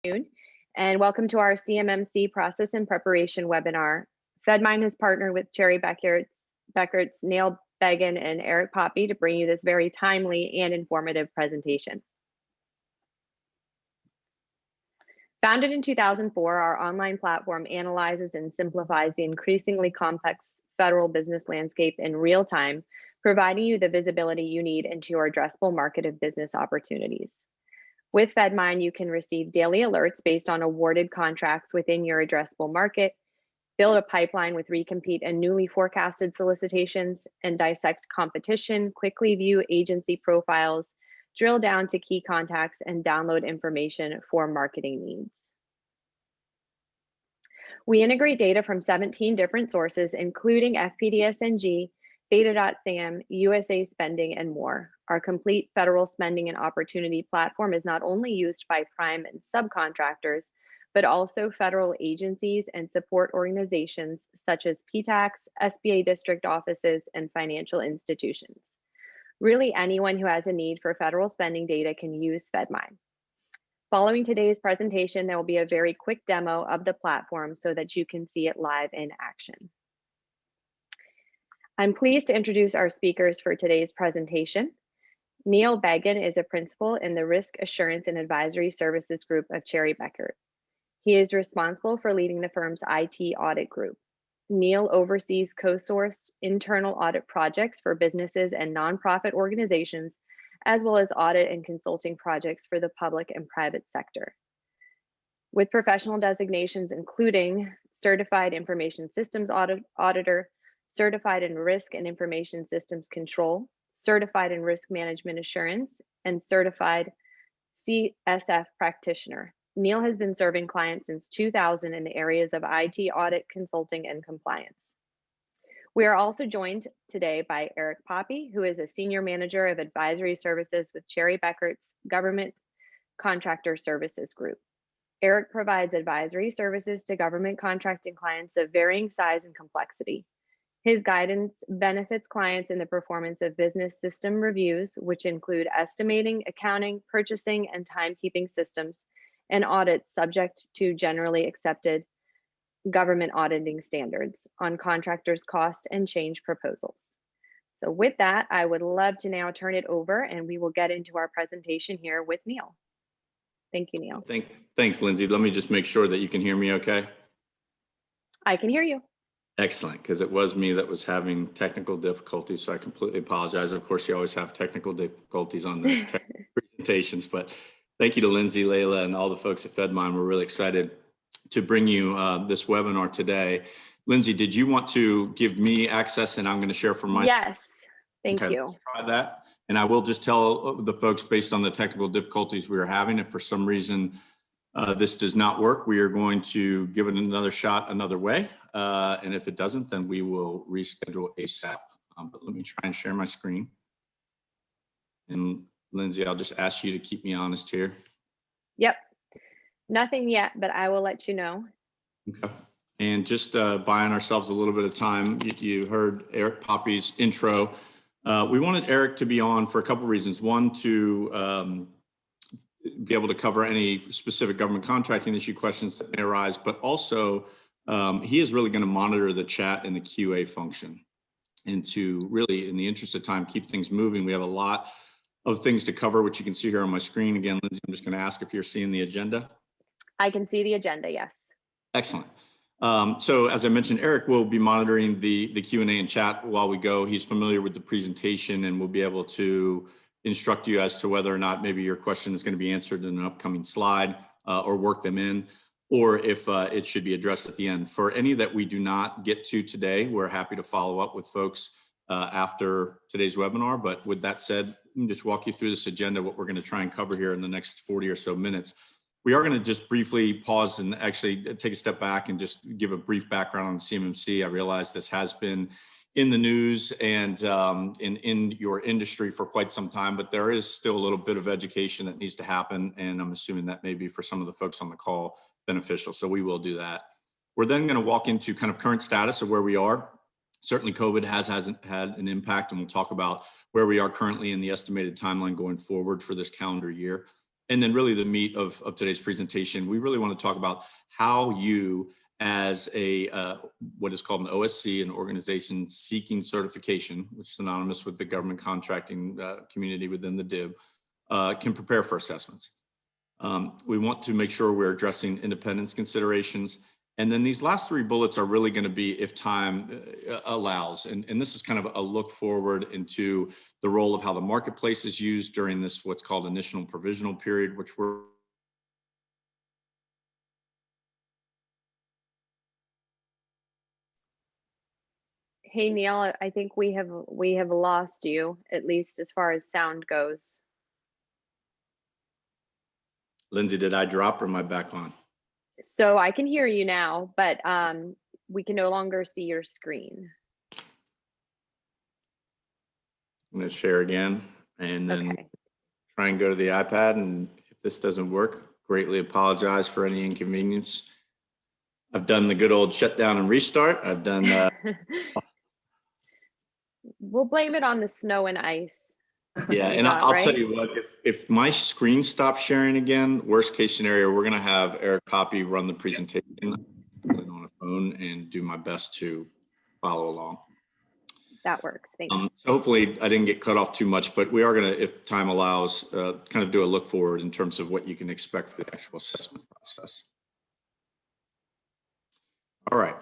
And welcome to our CMMC Process and Preparation webinar. Fedmine has partnered with Cherry Bekaert's Neil Begin and Eric Poppy to bring you this very timely and informative presentation. Founded in 2004, our online platform analyzes and simplifies the increasingly complex federal business landscape in real time, providing you the visibility you need into your addressable market of business opportunities. With Fedmine, you can receive daily alerts based on awarded contracts within your addressable market, build a pipeline with recompete and newly forecasted solicitations, and dissect competition, quickly view agency profiles, drill down to key contacts, and download information for marketing needs. We integrate data from 17 different sources, including FPDSNG, Beta.SAM, USA Spending, and more. Our complete federal spending and opportunity platform is not only used by prime and subcontractors, but also federal agencies and support organizations such as PTACs, SBA district offices, and financial institutions. Really, anyone who has a need for federal spending data can use Fedmine. Following today's presentation, there will be a very quick demo of the platform so that you can see it live in action. I'm pleased to introduce our speakers for today's presentation. Neil Begin is a principal in the Risk Assurance and Advisory Services Group of Cherry Bekaert. He is responsible for leading the firm's IT audit group. Neil oversees co-sourced internal audit projects for businesses and nonprofit organizations, as well as audit and consulting projects for the public and private sector. With professional designations including Certified Information Systems Auditor, Certified in Risk and Information Systems Control, Certified in Risk Management Assurance, and Certified CSF Practitioner. Neil has been serving clients since 2000 in the areas of IT audit, consulting, and compliance. We are also joined today by Eric Poppy, who is a Senior Manager of Advisory Services with Cherry Bekaert's Government Contractor Services Group. Eric provides advisory services to government contracting clients of varying size and complexity. His guidance benefits clients in the performance of business system reviews, which include estimating, accounting, purchasing, and timekeeping systems, and audits subject to generally accepted government auditing standards on contractors' cost and change proposals. So with that, I would love to now turn it over and we will get into our presentation here with Neil. Thank you, Neil. Thanks, Lindsay. Let me just make sure that you can hear me okay. I can hear you. Excellent, because it was me that was having technical difficulties, so I completely apologize. Of course, you always have technical difficulties on the presentations, but thank you to Lindsay, Layla, and all the folks at Fedmine. We're really excited to bring you this webinar today. Lindsay, did you want to give me access and I'm going to share from my— Yes, thank you. Let's try that. And I will just tell the folks based on the technical difficulties we are having, if for some reason this does not work, we are going to give it another shot another way. And if it doesn't, then we will reschedule ASAP. But let me try and share my screen. And Lindsay, I'll just ask you to keep me honest here. Yep. Nothing yet, but I will let you know. Okay. And just buying ourselves a little bit of time, you heard Eric Poppy's intro. We wanted Eric to be on for a couple of reasons. One, to be able to cover any specific government contracting issue questions that may arise, but also he is really going to monitor the chat and the QA function. And to really, in the interest of time, keep things moving. We have a lot of things to cover, which you can see here on my screen. Again, Lindsay, I'm just going to ask if you're seeing the agenda. I can see the agenda, yes. Excellent. So as I mentioned, Eric will be monitoring the Q&A and chat while we go. He's familiar with the presentation and will be able to instruct you as to whether or not maybe your question is going to be answered in an upcoming slide or work them in, or if it should be addressed at the end. For any that we do not get to today, we're happy to follow up with folks after today's webinar. But with that said, let me just walk you through this agenda, what we're going to try and cover here in the next 40 or so minutes. We are going to just briefly pause and actually take a step back and just give a brief background on CMMC. I realize this has been in the news and in your industry for quite some time, but there is still a little bit of education that needs to happen. And I'm assuming that may be for some of the folks on the call beneficial. So we will do that. We're then going to walk into kind of current status of where we are. Certainly COVID hasn't had an impact, and we'll talk about where we are currently in the estimated timeline going forward for this calendar year. And then really the meat of today's presentation, we really want to talk about how you, as a what is called an OSC, an organization seeking certification, which is synonymous with the government contracting community within the DIB, can prepare for assessments. We want to make sure we're addressing independence considerations. And then these last three bullets are really going to be if time allows. And this is kind of a look forward into the role of how the marketplace is used during this, what's called initial and provisional period, which we're Hey, Neil, I think we have lost you, at least as far as sound goes. Lindsay, did I drop or am I back on? So I can hear you now, but we can no longer see your screen. I'm going to share again and then try and go to the iPad. And if this doesn't work, greatly apologize for any inconvenience. I've done the good old shutdown and restart. I've done We'll blame it on the snow and ice. Yeah, and I'll tell you what, if my screen stops sharing again, worst case scenario, we're going to have Eric Copy run the presentation on a phone and do my best to follow along. That works. Thanks. So hopefully I didn't get cut off too much, but we are going to, if time allows, kind of do a look forward in terms of what you can expect for the actual assessment process. All right.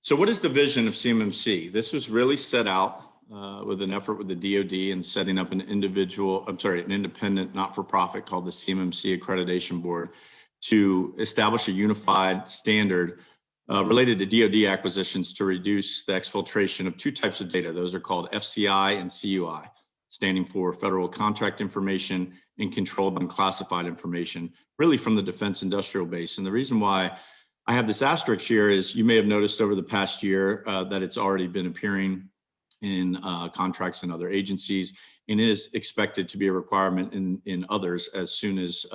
So what is the vision of CMMC? This was really set out with an effort with the DoD in setting up an independent not-for-profit called the CMMC Accreditation Board to establish a unified standard related to DoD acquisitions to reduce the exfiltration of two types of data. Those are called FCI and CUI, standing for Federal Contract Information and Controlled Unclassified Information, really from the defense industrial base. And the reason why I have this asterisk here is you may have noticed over the past year that it's already been appearing in contracts and other agencies, and it is expected to be a requirement in others as soon as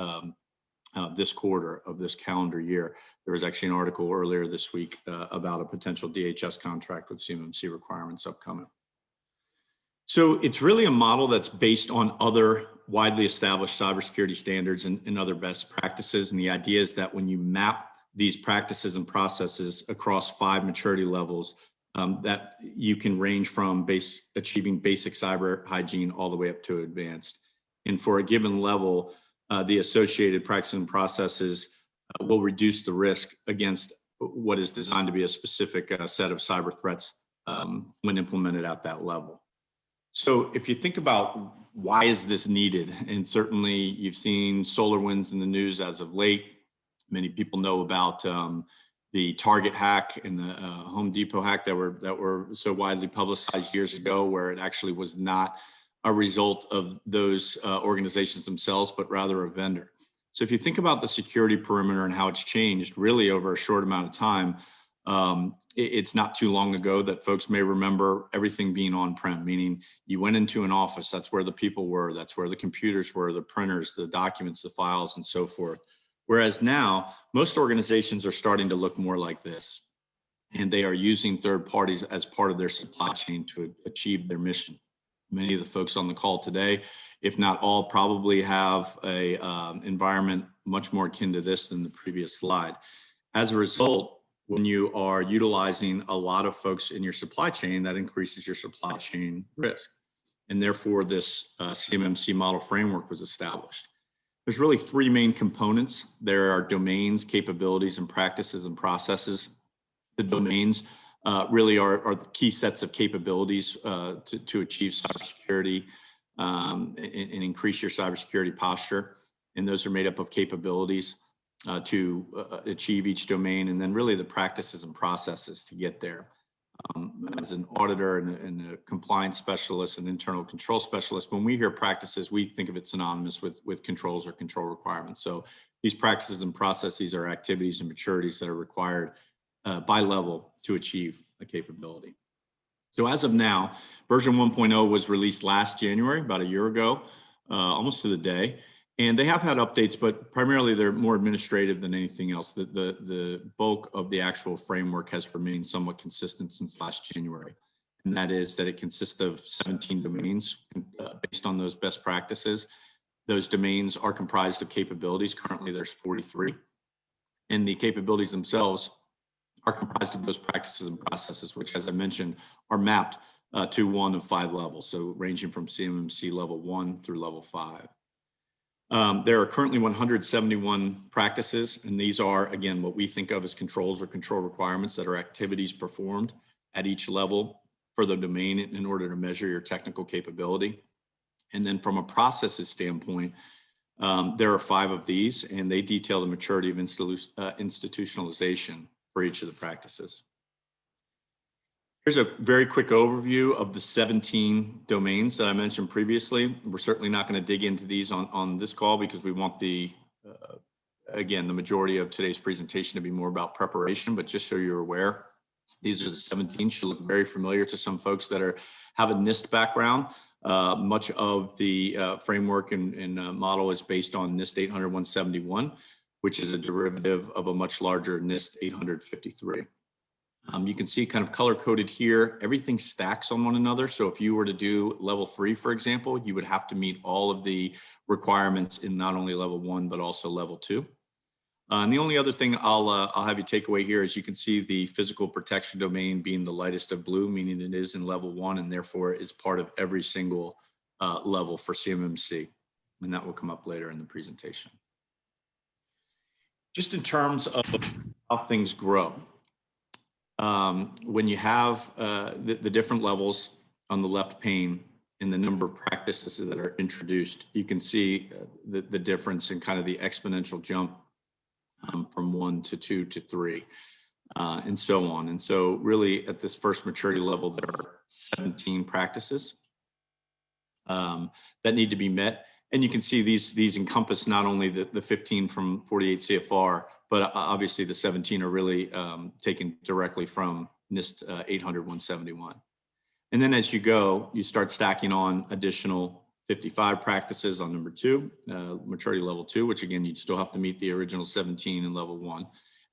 this quarter of this calendar year. There was actually an article earlier this week about a potential DHS contract with CMMC requirements upcoming. So it's really a model that's based on other widely established cybersecurity standards and other best practices. And the idea is that when you map these practices and processes across 5 maturity levels, that you can range from achieving basic cyber hygiene all the way up to advanced. And for a given level, the associated practices and processes will reduce the risk against what is designed to be a specific set of cyber threats when implemented at that level. So if you think about why is this needed, and certainly you've seen SolarWinds in the news as of late. Many people know about the Target hack and the Home Depot hack that were so widely publicized years ago, where it actually was not a result of those organizations themselves, but rather a vendor. So if you think about the security perimeter and how it's changed really over a short amount of time, it's not too long ago that folks may remember everything being on-prem, meaning you went into an office, that's where the people were, that's where the computers were, the printers, the documents, the files, and so forth. Whereas now, most organizations are starting to look more like this, and they are using third parties as part of their supply chain to achieve their mission. Many of the folks on the call today, if not all, probably have a environment much more akin to this than the previous slide. As a result, when you are utilizing a lot of folks in your supply chain, that increases your supply chain risk. And therefore, this CMMC model framework was established. There's really 3 main components. There are domains, capabilities, and practices and processes. The domains really are the key sets of capabilities to achieve cybersecurity and increase your cybersecurity posture. And those are made up of capabilities to achieve each domain, and then really the practices and processes to get there. As an auditor and a compliance specialist and internal control specialist, when we hear practices, we think of it synonymous with controls or control requirements. So these practices and processes are activities and maturities that are required by level to achieve a capability. So as of now, version 1.0 was released last January, about a year ago, almost to the day. And they have had updates, but primarily they're more administrative than anything else. The bulk of the actual framework has remained somewhat consistent since last January. And that is that it consists of 17 domains based on those best practices. Those domains are comprised of capabilities. Currently, there's 43. And the capabilities themselves are comprised of those practices and processes, which, as I mentioned, are mapped to one of 5 levels. So ranging from CMMC level 1 through level 5. There are currently 171 practices, and these are, again, what we think of as controls or control requirements that are activities performed at each level for the domain in order to measure your technical capability. And then from a processes standpoint, there are 5 of these, and they detail the maturity of institutionalization for each of the practices. Here's a very quick overview of the 17 domains that I mentioned previously. We're certainly not going to dig into these on this call because we want again, the majority of today's presentation to be more about preparation, but just so you're aware, these are the 17, should look very familiar to some folks that have a NIST background. Much of the framework and model is based on NIST 800-171, which is a derivative of a much larger NIST 853. You can see kind of color coded here, everything stacks on one another. So if you were to do level 3, for example, you would have to meet all of the requirements in not only level 1, but also level 2. And the only other thing I'll have you take away here is you can see the physical protection domain being the lightest of blue, meaning it is in level 1 and therefore is part of every single level for CMMC. And that will come up later in the presentation. Just in terms of how things grow. When you have the different levels on the left pane and the number of practices that are introduced, you can see the difference in kind of the exponential jump from 1 to 2 to 3 and so on. And so really at this first maturity level, there are 17 practices that need to be met. And you can see these encompass not only the 15 from 48 CFR, but obviously the 17 are really taken directly from NIST 800-171. And then as you go, you start stacking on additional 55 practices on number 2, maturity level 2, which again, you'd still have to meet the original 17 in level 1,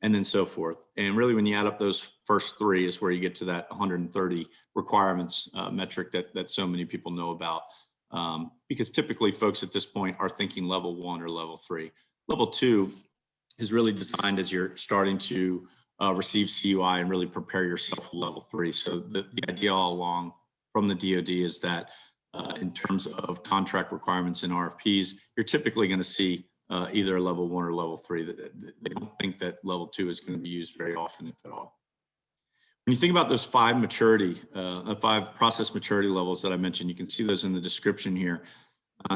and then so forth. And really when you add up those first 3 is where you get to that 130 requirements metric that so many people know about. Because typically folks at this point are thinking level 1 or level 3. Level 2 is really designed as you're starting to receive CUI and really prepare yourself for level 3. So the idea all along from the DoD is that in terms of contract requirements and RFPs, you're typically going to see either a level 1 or level 3. They don't think that level 2 is going to be used very often, if at all. When you think about those 5 process maturity levels that I mentioned, you can see those in the description here.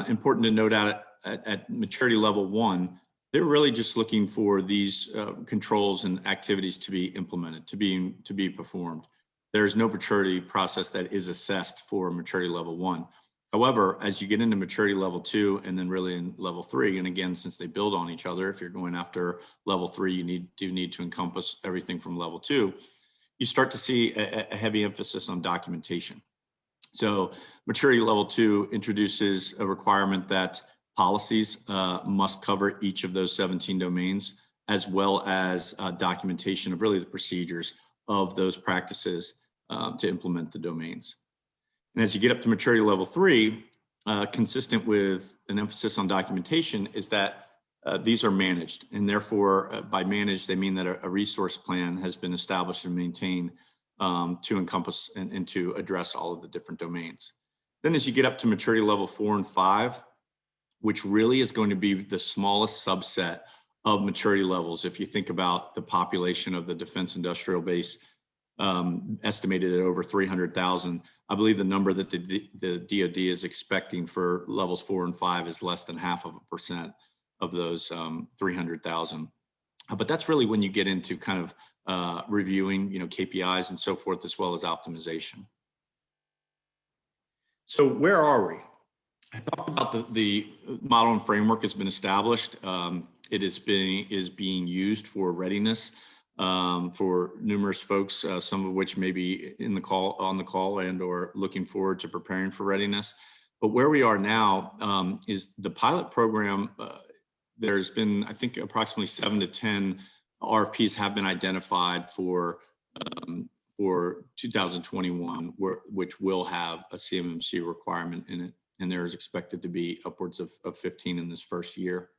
Important to note at maturity level 1, they're really just looking for these controls and activities to be implemented, to be performed. There's no maturity process that is assessed for maturity level 1. However, as you get into maturity level 2 and then really in level 3, and again, since they build on each other, if you're going after level 3, you do need to encompass everything from level 2. You start to see a heavy emphasis on documentation. So maturity level 2 introduces a requirement that policies must cover each of those 17 domains, as well as documentation of really the procedures of those practices to implement the domains. And as you get up to maturity level 3, consistent with an emphasis on documentation is that these are managed, and therefore by managed, they mean that a resource plan has been established and maintained to encompass and to address all of the different domains. Then as you get up to maturity level 4 and 5, which really is going to be the smallest subset of maturity levels. If you think about the population of the defense industrial base, estimated at over 300,000, I believe the number that the DoD is expecting for levels 4 and 5 is less than 0.5% of those 300,000. But that's really when you get into kind of reviewing, KPIs and so forth, as well as optimization. So where are we? I talked about the model and framework has been established. It is being used for readiness for numerous folks, some of which may be on the call and or looking forward to preparing for readiness. But where we are now is the pilot program. There's been, I think, approximately 7 to 10 RFPs have been identified for 2021, which will have a CMMC requirement in it. and there's expected to be upwards of 15 in this first year.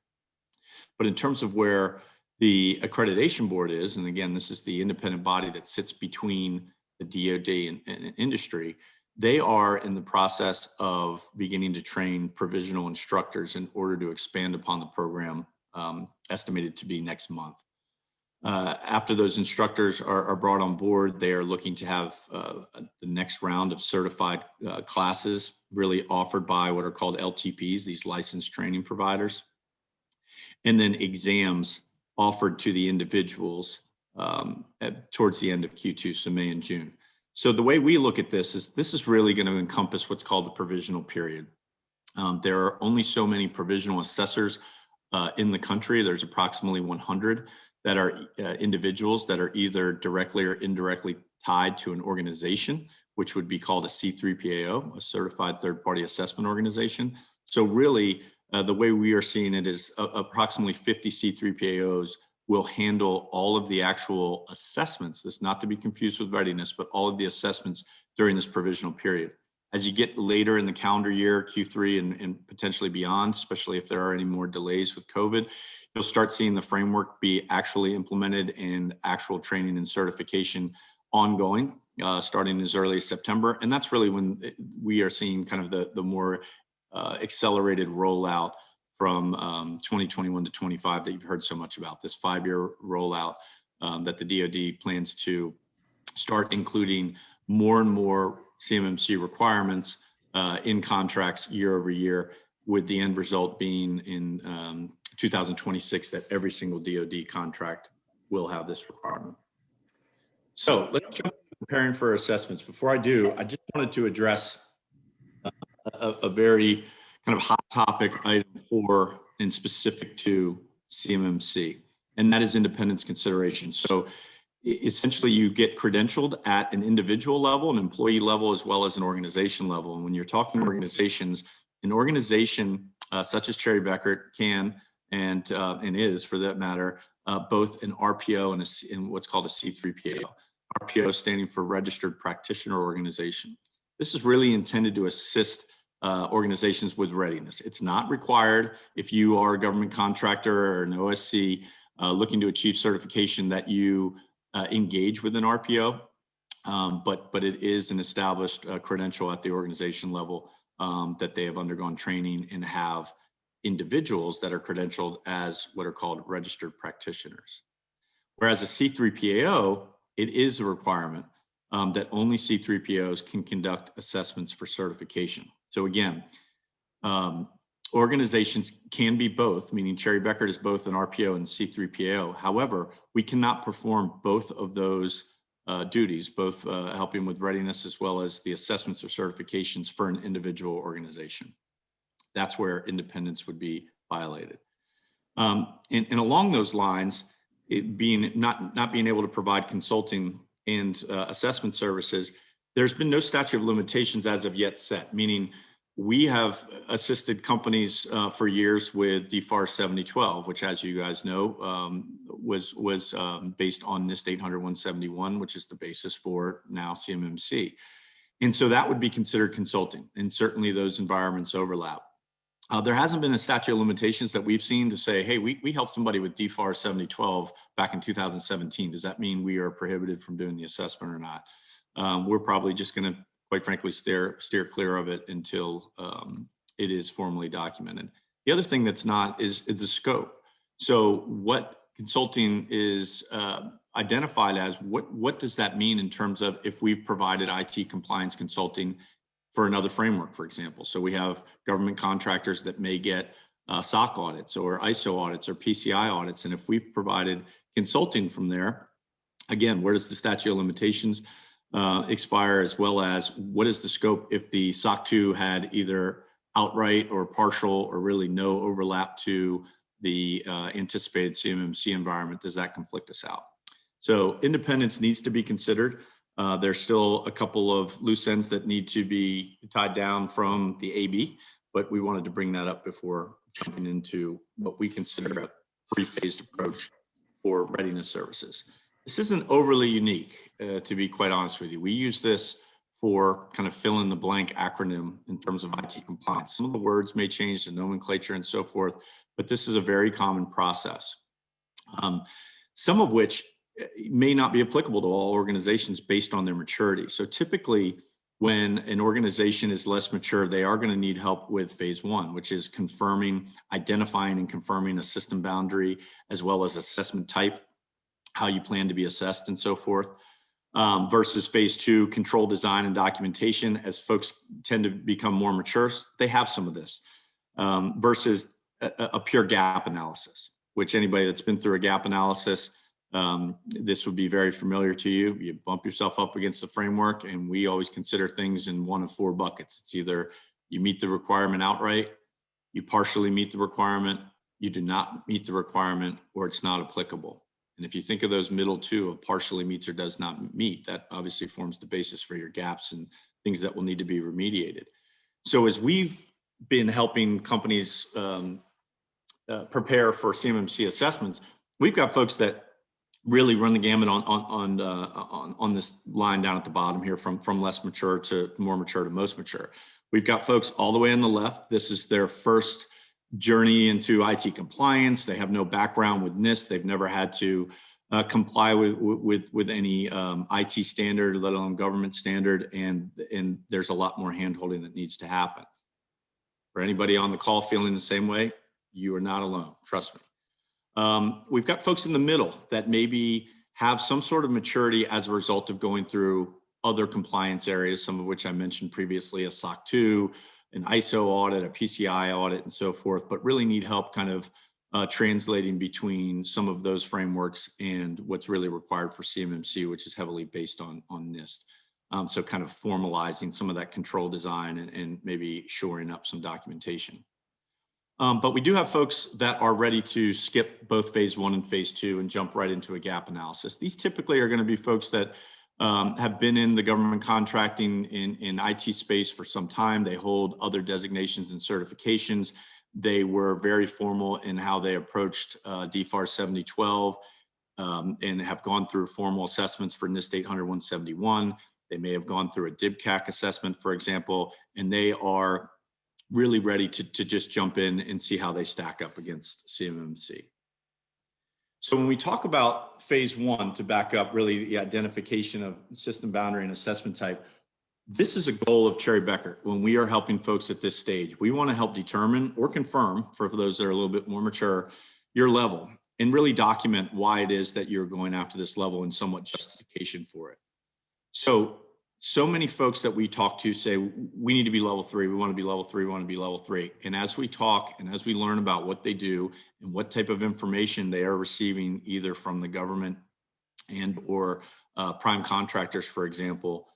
But in terms of where the Accreditation Board is, and again, this is the independent body that sits between the DoD and industry, they are in the process of beginning to train provisional instructors in order to expand upon the program, estimated to be next month. After those instructors are brought on board, they are looking to have the next round of certified classes really offered by what are called LTPs, these licensed training providers, and then exams offered to the individuals towards the end of Q2, so May and June. So the way we look at this is really going to encompass what's called the provisional period. There are only so many provisional assessors in the country. There's approximately 100 that are individuals that are either directly or indirectly tied to an organization, which would be called a C3PAO, a Certified Third-Party Assessment Organization. So really, the way we are seeing it is approximately 50 C3PAOs will handle all of the actual assessments. This not to be confused with readiness, but all of the assessments during this provisional period. As you get later in the calendar year, Q3 and potentially beyond, especially if there are any more delays with COVID, you'll start seeing the framework be actually implemented and actual training and certification ongoing, starting as early as September. And that's really when we are seeing kind of the more accelerated rollout from 2021 to 25 that you've heard so much about, this 5-year rollout that the DoD plans to start including more and more CMMC requirements in contracts year over year, with the end result being in 2026 that every single DoD contract will have this requirement. So let's jump into preparing for assessments. Before I do, I just wanted to address a very kind of hot topic item 4 and specific to CMMC, and that is independence consideration. So essentially you get credentialed at an individual level, an employee level, as well as an organization level. And when you're talking organizations, an organization such as Cherry Bekaert can and is, for that matter, both an RPO and what's called a C3PAO. RPO standing for Registered Practitioner Organization. This is really intended to assist organizations with readiness. It's not required if you are a government contractor or an OSC looking to achieve certification that you engage with an RPO, but it is an established credential at the organization level that they have undergone training and have individuals that are credentialed as what are called registered practitioners. Whereas a C3PAO, it is a requirement that only C3PAOs can conduct assessments for certification. So again, organizations can be both, meaning Cherry Bekaert is both an RPO and C3PAO. However, we cannot perform both of those duties, both helping with readiness as well as the assessments or certifications for an individual organization. That's where independence would be violated. And along those lines, it being not being able to provide consulting and assessment services, there's been no statute of limitations as of yet set, meaning we have assisted companies for years with DFAR 7012, which, as you guys know, was based on NIST 800-171, which is the basis for now CMMC. And so that would be considered consulting, and certainly those environments overlap. There hasn't been a statute of limitations that we've seen to say, hey, we helped somebody with DFAR 7012 back in 2017. Does that mean we are prohibited from doing the assessment or not? We're probably just going to, quite frankly, steer clear of it until it is formally documented. The other thing that's not is the scope. So what consulting is identified as, what does that mean in terms of if we've provided IT compliance consulting for another framework, for example? So we have government contractors that may get SOC audits or ISO audits or PCI audits. And if we've provided consulting from there, again, where does the statute of limitations expire, as well as what is the scope if the SOC 2 had either outright or partial or really no overlap to the anticipated CMMC environment? Does that conflict us out? So independence needs to be considered. There's still a couple of loose ends that need to be tied down from the AB, but we wanted to bring that up before jumping into what we consider a three-phased approach for readiness services. This isn't overly unique, to be quite honest with you. We use this for kind of fill in the blank acronym in terms of IT compliance. Some of the words may change, the nomenclature and so forth, but this is a very common process. Some of which may not be applicable to all organizations based on their maturity. So typically, when an organization is less mature, they are going to need help with phase one, which is identifying and confirming a system boundary, as well as assessment type, how you plan to be assessed and so forth. Versus phase two, control design and documentation. As folks tend to become more mature, they have some of this. Versus a pure gap analysis, which anybody that's been through a gap analysis, this would be very familiar to you. You bump yourself up against the framework, and we always consider things in one of four buckets. It's either you meet the requirement outright, you partially meet the requirement, you do not meet the requirement, or it's not applicable. And if you think of those middle two of partially meets or does not meet, that obviously forms the basis for your gaps and things that will need to be remediated. So as we've been helping companies prepare for CMMC assessments, we've got folks that really run the gamut on this line down at the bottom here, from less mature to more mature to most mature. We've got folks all the way on the left. This is their first journey into IT compliance. They have no background with NIST. They've never had to comply with any IT standard, let alone government standard, and there's a lot more hand-holding that needs to happen. For anybody on the call feeling the same way, you are not alone, trust me. We've got folks in the middle that maybe have some sort of maturity as a result of going through other compliance areas, some of which I mentioned previously, a SOC 2, an ISO audit, a PCI audit, and so forth, but really need help kind of translating between some of those frameworks and what's really required for CMMC, which is heavily based on NIST. So kind of formalizing some of that control design and maybe shoring up some documentation. But we do have folks that are ready to skip both phase one and phase two and jump right into a gap analysis. These typically are going to be folks that have been in the government contracting in IT space for some time. They hold other designations and certifications. They were very formal in how they approached DFAR 7012 and have gone through formal assessments for NIST 800-171. They may have gone through a DIBCAC assessment, for example, and they are really ready to just jump in and see how they stack up against CMMC. So when we talk about phase one, to back up really the identification of system boundary and assessment type, this is a goal of Cherry Bekaert when we are helping folks at this stage. We want to help determine or confirm, for those that are a little bit more mature, your level and really document why it is that you're going after this level and somewhat justification for it. So many folks that we talk to say, we need to be level 3, we want to be level 3, we want to be level 3. And as we talk and as we learn about what they do and what type of information they are receiving, either from the government and or prime contractors, for example,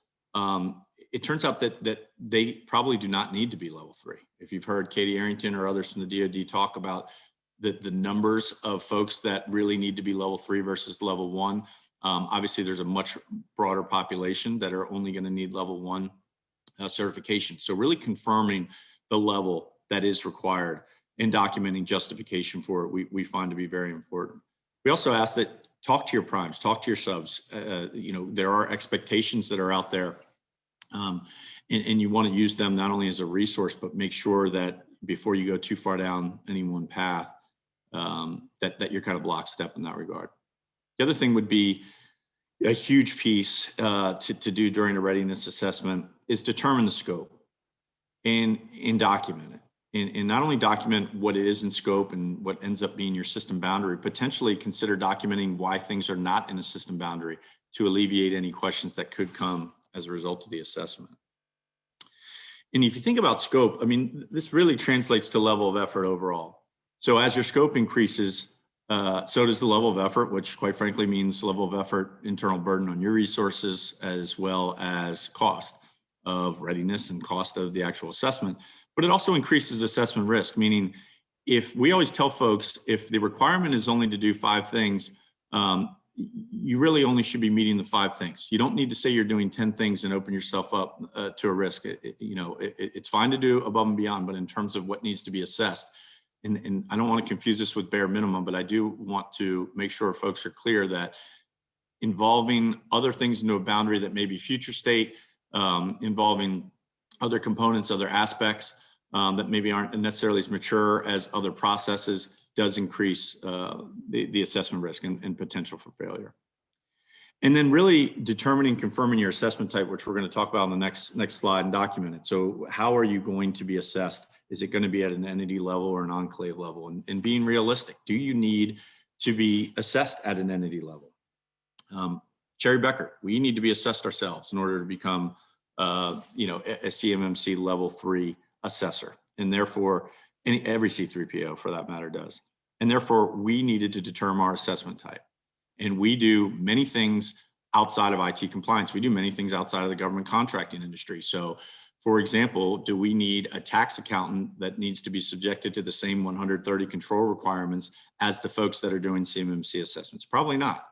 it turns out that they probably do not need to be level 3. If you've heard Katie Arrington or others from the DoD talk about the numbers of folks that really need to be level 3 versus level 1, obviously, there's a much broader population that are only going to need level 1 certification. So really confirming the level that is required and documenting justification for it, we find to be very important. We also ask that talk to your primes, talk to your subs. There are expectations that are out there, and you want to use them not only as a resource, but make sure that before you go too far down any one path, that you're kind of lockstep in that regard. The other thing would be a huge piece to do during a readiness assessment is determine the scope and document it. And not only document what it is in scope and what ends up being your system boundary, potentially consider documenting why things are not in a system boundary to alleviate any questions that could come as a result of the assessment. And if you think about scope, I mean, this really translates to level of effort overall. So as your scope increases, so does the level of effort, which quite frankly means level of effort, internal burden on your resources, as well as cost of readiness and cost of the actual assessment. But it also increases assessment risk, meaning if we always tell folks, if the requirement is only to do 5 things, you really only should be meeting the 5 things. You don't need to say you're doing 10 things and open yourself up to a risk. It's fine to do above and beyond, but in terms of what needs to be assessed, and I don't want to confuse this with bare minimum, but I do want to make sure folks are clear that involving other things into a boundary that may be future state, involving other components, other aspects that maybe aren't necessarily as mature as other processes does increase the assessment risk and potential for failure. And then really determining, confirming your assessment type, which we're going to talk about on the next slide and document it. So how are you going to be assessed? Is it going to be at an entity level or an enclave level? And being realistic, do you need to be assessed at an entity level? Cherry Bekaert, we need to be assessed ourselves in order to become a CMMC level 3 assessor. And therefore, every C3PO for that matter does. And therefore, we needed to determine our assessment type. And we do many things outside of IT compliance. We do many things outside of the government contracting industry. So, for example, do we need a tax accountant that needs to be subjected to the same 130 control requirements as the folks that are doing CMMC assessments? Probably not.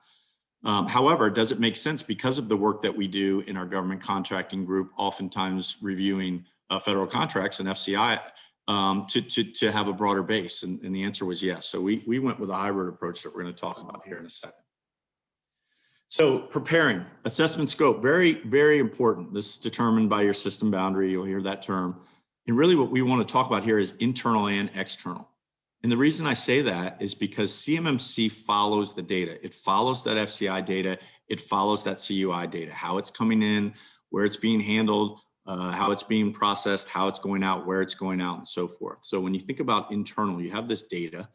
However, does it make sense because of the work that we do in our government contracting group, oftentimes reviewing federal contracts and FCI, to have a broader base? And the answer was yes. So we went with a hybrid approach that we're going to talk about here in a second. So preparing, assessment scope, very, very important. This is determined by your system boundary. You'll hear that term. And really what we want to talk about here is internal and external. And the reason I say that is because CMMC follows the data. It follows that FCI data. It follows that CUI data, how it's coming in, where it's being handled, how it's being processed, how it's going out, where it's going out, and so forth. So when you think about internal, you have this data.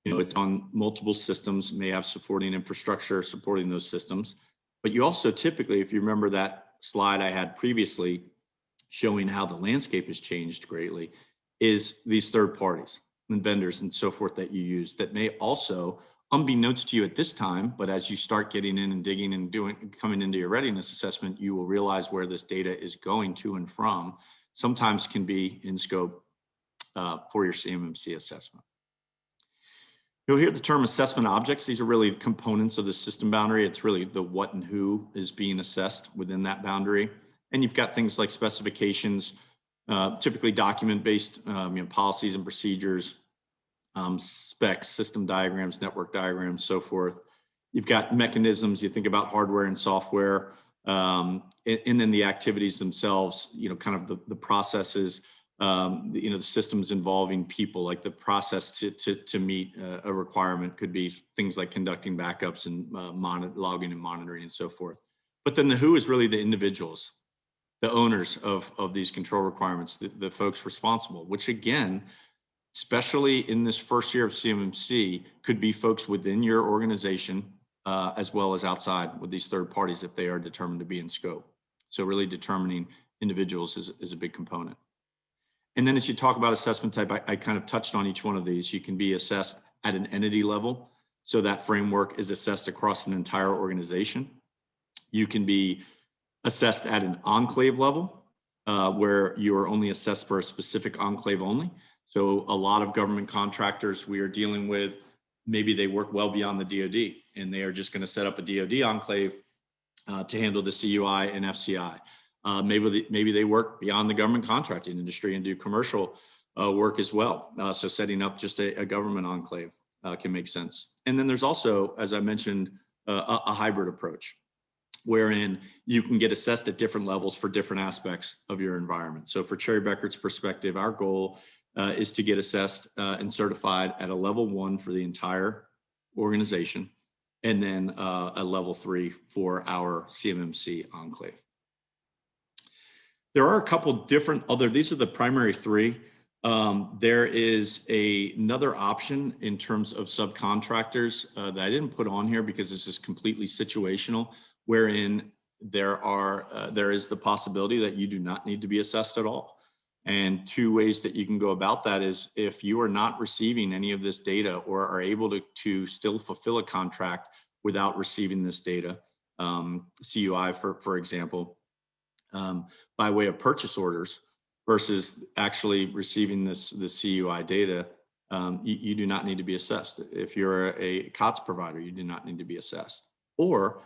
It's on multiple systems, may have supporting infrastructure supporting those systems. But you also typically, if you remember that slide I had previously showing how the landscape has changed greatly, is these third parties and vendors and so forth that you use that may also, unbeknownst to you at this time, but as you start getting in and digging and coming into your readiness assessment, you will realize where this data is going to and from, sometimes can be in scope for your CMMC assessment. You'll hear the term assessment objects. These are really components of the system boundary. It's really the what and who is being assessed within that boundary. And you've got things like specifications, typically document-based policies and procedures, specs, system diagrams, network diagrams, so forth. You've got mechanisms. You think about hardware and software, and then the activities themselves, kind of the processes, the systems involving people, like the process to meet a requirement could be things like conducting backups and logging and monitoring and so forth. But then the who is really the individuals, the owners of these control requirements, the folks responsible, which again, especially in this first year of CMMC, could be folks within your organization as well as outside with these third parties if they are determined to be in scope. So really determining individuals is a big component. And then as you talk about assessment type, I kind of touched on each one of these. You can be assessed at an entity level. So that framework is assessed across an entire organization. You can be assessed at an enclave level, where you are only assessed for a specific enclave only. So a lot of government contractors we are dealing with, maybe they work well beyond the DoD and they are just going to set up a DoD enclave to handle the CUI and FCI. Maybe they work beyond the government contracting industry and do commercial work as well. So setting up just a government enclave can make sense. And then there's also, as I mentioned, a hybrid approach, wherein you can get assessed at different levels for different aspects of your environment. So for Cherry Bekaert's perspective, our goal is to get assessed and certified at a level 1 for the entire organization, and then a level 3 for our CMMC enclave. There are a couple different these are the primary 3. There is another option in terms of subcontractors that I didn't put on here because this is completely situational, wherein there is the possibility that you do not need to be assessed at all. And 2 ways that you can go about that is if you are not receiving any of this data or are able to still fulfill a contract without receiving this data, CUI for example, by way of purchase orders versus actually receiving the CUI data, you do not need to be assessed. If you're a COTS provider, you do not need to be assessed. Or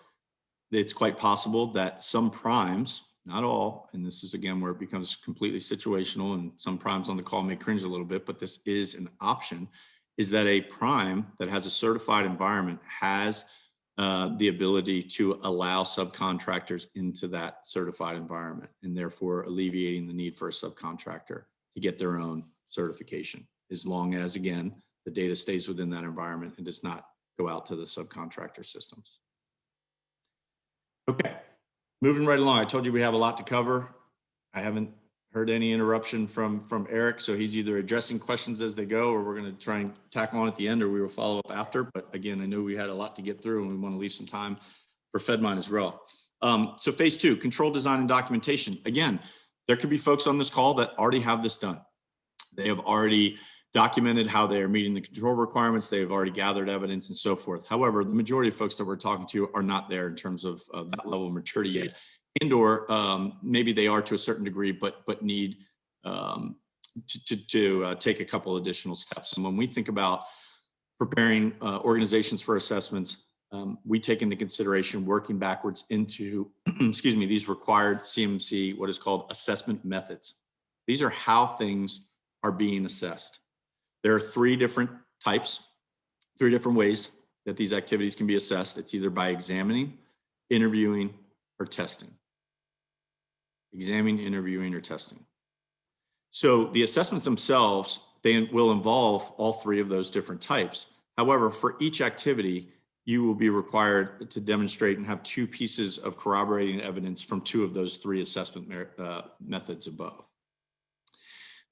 it's quite possible that some primes, not all, and this is again where it becomes completely situational, and some primes on the call may cringe a little bit, but this is an option, is that a prime that has a certified environment has the ability to allow subcontractors into that certified environment, and therefore alleviating the need for a subcontractor to get their own certification, as long as, again, the data stays within that environment and does not go out to the subcontractor systems. Okay, moving right along. I told you we have a lot to cover. I haven't heard any interruption from Eric, so he's either addressing questions as they go, or we're going to try and tackle on at the end, or we will follow up after. But again, I know we had a lot to get through, and we want to leave some time for Fedmine as well. So phase 2, control design and documentation. Again, there could be folks on this call that already have this done. They have already documented how they are meeting the control requirements. They have already gathered evidence and so forth. However, the majority of folks that we're talking to are not there in terms of that level of maturity yet, and or maybe they are to a certain degree, but need to take a couple additional steps. And when we think about preparing organizations for assessments, we take into consideration working backwards into, excuse me, these required CMMC, what is called assessment methods. These are how things are being assessed. There are 3 different types, 3 different ways that these activities can be assessed. It's either by examining, interviewing, or testing. Examining, interviewing, or testing. So the assessments themselves, they will involve all 3 of those different types. However, for each activity, you will be required to demonstrate and have 2 pieces of corroborating evidence from 2 of those 3 assessment methods above.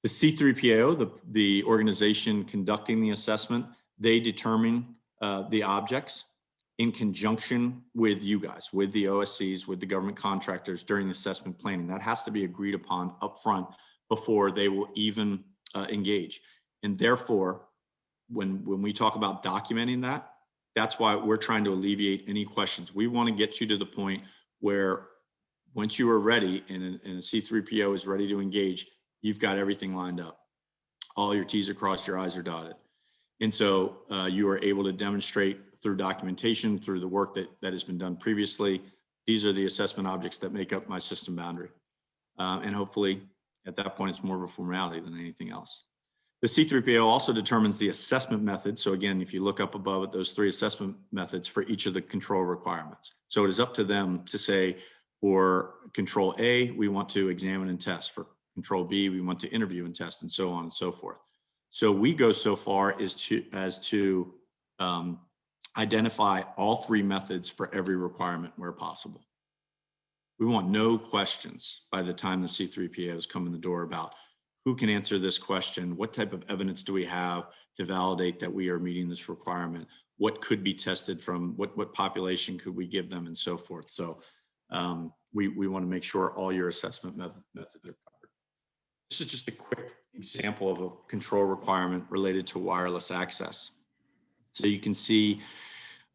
The C3PAO, the organization conducting the assessment, they determine the objects in conjunction with you guys, with the OSCs, with the government contractors during the assessment planning. That has to be agreed upon upfront before they will even engage. And therefore, when we talk about documenting that, that's why we're trying to alleviate any questions. We want to get you to the point where once you are ready and a C3PO is ready to engage, you've got everything lined up. All your T's are crossed, your I's are dotted. And so you are able to demonstrate through documentation, through the work that has been done previously, these are the assessment objects that make up my system boundary. And hopefully at that point, it's more of a formality than anything else. The C3PO also determines the assessment method. So again, if you look up above at those 3 assessment methods for each of the control requirements. So it is up to them to say, for control A, we want to examine and test. For control B, we want to interview and test, and so on and so forth. So we go so far as to identify all 3 methods for every requirement where possible. We want no questions by the time the C3PAs come in the door about who can answer this question, what type of evidence do we have to validate that we are meeting this requirement, what could be tested from, what population could we give them, and so forth. So we want to make sure all your assessment methods are covered. This is just a quick example of a control requirement related to wireless access. So you can see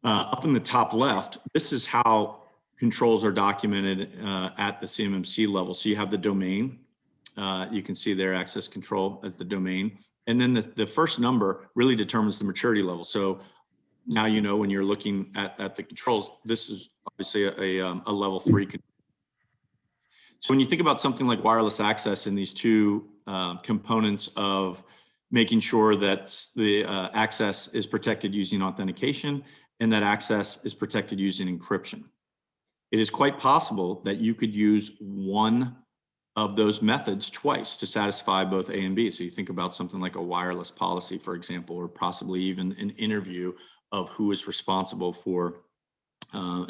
up in the top left, this is how controls are documented at the CMMC level. So you have the domain. You can see their access control as the domain. And then the first number really determines the maturity level. So now you know when you're looking at the controls, this is obviously a level 3. So when you think about something like wireless access and these 2 components of making sure that the access is protected using authentication and that access is protected using encryption, it is quite possible that you could use one of those methods twice to satisfy both A and B. So you think about something like a wireless policy, for example, or possibly even an interview of who is responsible for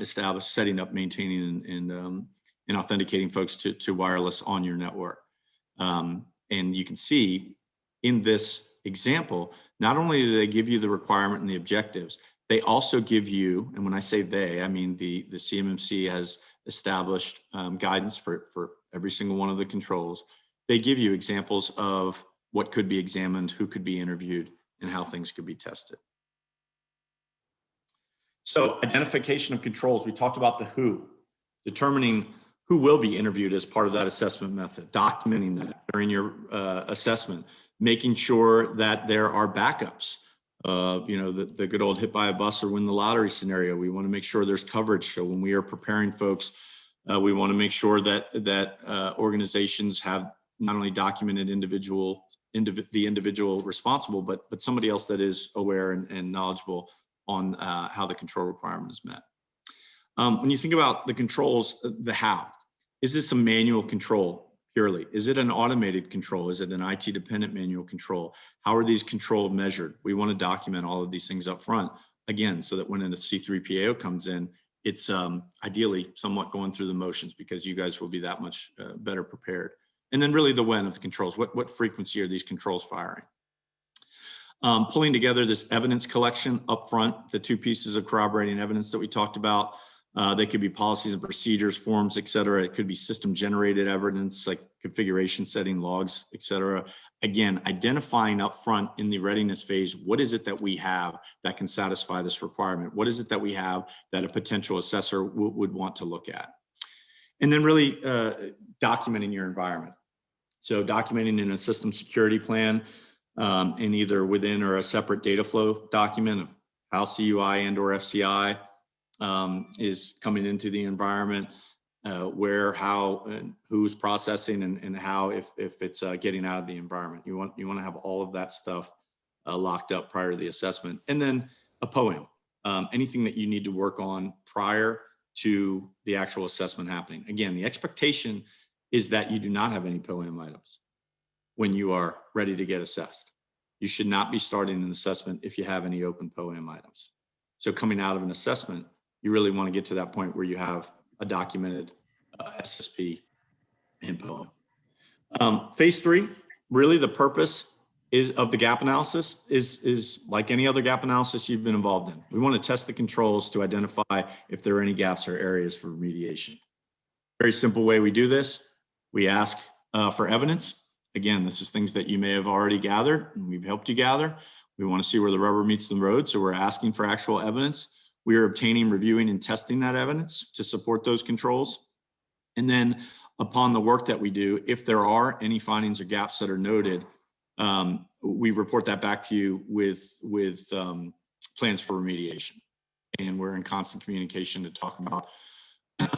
setting up, maintaining, and authenticating folks to wireless on your network. And you can see in this example, not only do they give you the requirement and the objectives, they also give you, and when I say they, I mean the CMMC has established guidance for every single one of the controls. They give you examples of what could be examined, who could be interviewed, and how things could be tested. So identification of controls, we talked about the who, determining who will be interviewed as part of that assessment method, documenting that during your assessment, making sure that there are backups. The good old hit by a bus or win the lottery scenario. We want to make sure there's coverage. So when we are preparing folks, we want to make sure that organizations have not only documented the individual responsible, but somebody else that is aware and knowledgeable on how the control requirement is met. When you think about the controls, the how, is this a manual control purely? Is it an automated control? Is it an IT dependent manual control? How are these controls measured? We want to document all of these things up front, again, so that when a C3PAO comes in, it's ideally somewhat going through the motions, because you guys will be that much better prepared. And then really the when of the controls, what frequency are these controls firing? Pulling together this evidence collection up front, the two pieces of corroborating evidence that we talked about. They could be policies and procedures, forms, et cetera. It could be system generated evidence like configuration setting logs, et cetera. Again, identifying up front in the readiness phase, what is it that we have that can satisfy this requirement? What is it that we have that a potential assessor would want to look at? And then really documenting your environment. So documenting in a system security plan, in either within or a separate data flow document of how CUI and or FCI is coming into the environment, where, how, and who's processing, and how, if it's getting out of the environment. You want to have all of that stuff locked up prior to the assessment. And then a POAM, anything that you need to work on prior to the actual assessment happening. Again, the expectation is that you do not have any POAM items when you are ready to get assessed. You should not be starting an assessment if you have any open POAM items. So coming out of an assessment, you really want to get to that point where you have a documented SSP and POAM. Phase 3, really the purpose of the gap analysis is like any other gap analysis you've been involved in. We want to test the controls to identify if there are any gaps or areas for remediation. Very simple way we do this. We ask for evidence. Again, this is things that you may have already gathered and we've helped you gather. We want to see where the rubber meets the road. So we're asking for actual evidence. We are obtaining, reviewing, and testing that evidence to support those controls. And then upon the work that we do, if there are any findings or gaps that are noted, we report that back to you with plans for remediation. And we're in constant communication to talk about